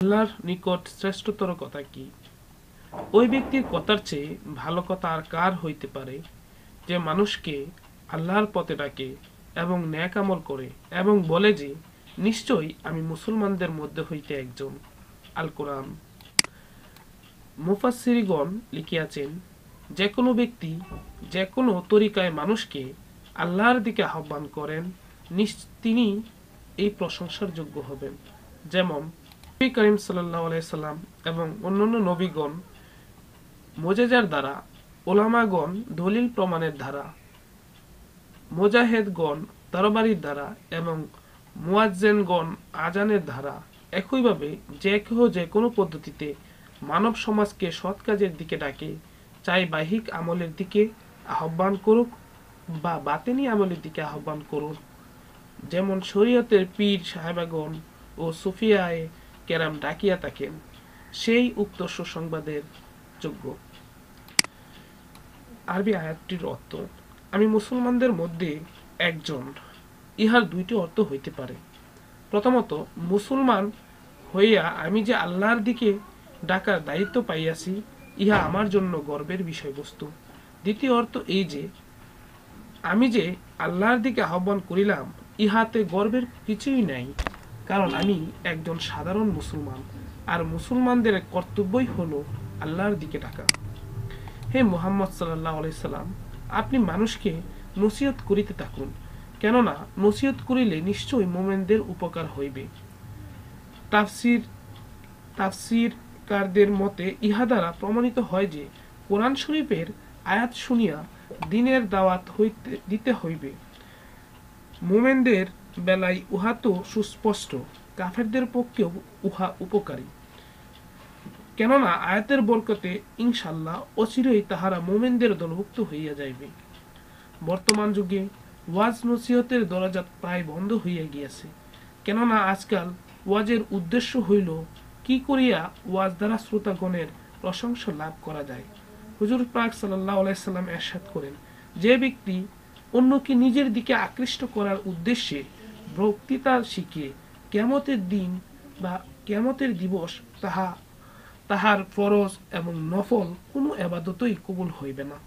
আল্লাহর নিকট শ্রেষ্ঠতর কথা কি? ওই ব্যক্তির কথার চেয়ে ভালো কথা আর কার হইতে পারে, যে মানুষকে আল্লাহর পথে ডাকে এবং ন্যাক আমল করে এবং বলে যে, নিশ্চয়ই আমি মুসলমানদের মধ্যে হইতে একজন। আল কোরআন। মুফাসসিরগণ লিখিয়াছেন, যে কোনো ব্যক্তি যে কোনো তরিকায় মানুষকে আল্লাহর দিকে আহ্বান করেন, তিনি এই প্রশংসার যোগ্য হবেন। যেমন নবী করিম সাল্লাল্লাহু আলাইহি সাল্লাম এবং অন্যান্য নবীগণ মুজেজার দ্বারা, ওলামাগণ দলিল প্রমাণের দ্বারা, মুজাহিদগণ তরবারির দ্বারা এবং মুয়াজ্জিনগণ আজানের দ্বারা, একইভাবে যে কেউ যে কোনো পদ্ধতিতে মানব সমাজকে সৎ কাজের দিকে ডাকে, চাই বাহ্যিক আমলের দিকে আহ্বান করুক বা বাতেনি আমলের দিকে আহ্বান করুক, যেমন শরীয়তের পীর সাহেবাগণ ও সুফিয়ায়ে কেরাম ডাকিয়া থাকেন, সেই উক্ত সুসংবাদের যোগ্য। আরবি আয়াতটির অর্থ: আমি মুসলমানদের মধ্যে একজন। ইহার দুইটি অর্থ হইতে পারে। প্রথমত, মুসলমান হইয়া আমি যে আল্লাহর দিকে ডাকার দায়িত্ব পাইয়াছি, ইহা আমার জন্য গর্বের বিষয়বস্তু। দ্বিতীয় অর্থ এই যে, আমি যে আল্লাহর দিকে আহ্বান করিলাম, ইহাতে গর্বের কিছুই নাই, কারণ আমি একজন সাধারণ মুসলমান, আর মুসলমানদের কর্তব্যই হলো আল্লাহর দিকে ডাকা। হে মুহাম্মদ সাল্লাল্লাহু আলাইহি সাল্লাম, আপনি মানুষকে নসিহত করিতে থাকুন, কেননা নসিহত করিলে নিশ্চয়ই মুমিনদের উপকার হইবে। তাফসীরকারদের মতে ইহা দ্বারা প্রমাণিত হয় যে, কোরআন শরীফের আয়াত শুনিয়া দ্বীনের দাওয়াত দিতে হইবে। মুমিনদের বেলায় উহা তো সুস্পষ্ট, কাফেরদের পক্ষেও উহা উপকারী, কেননা আয়াতের বরকতে ইনশাআল্লাহ অচিরেই তাহারা মুমিনদের দলভুক্ত হইয়া যাইবে। বর্তমান যুগে ওয়াজ নসিহতের দরজা প্রায় বন্ধ হইয়া গিয়াছে, কেননা আজকাল ওয়াজের উদ্দেশ্য হইল কি করিয়া ওয়াজ দ্বারা শ্রোতাগণের প্রশংসা লাভ করা যায়। হুজুর পাক সাল্লাল্লাহু আলাইহি সাল্লাম ইরশাদ করেন, যে ব্যক্তি অন্যকে নিজের দিকে আকৃষ্ট করার উদ্দেশ্যে বক্তৃতা শিখে কিয়ামতের দিন বা কিয়ামতের দিবস তাহার ফরজ এবং নফল কোনো ইবাদতই কবুল হইবে না।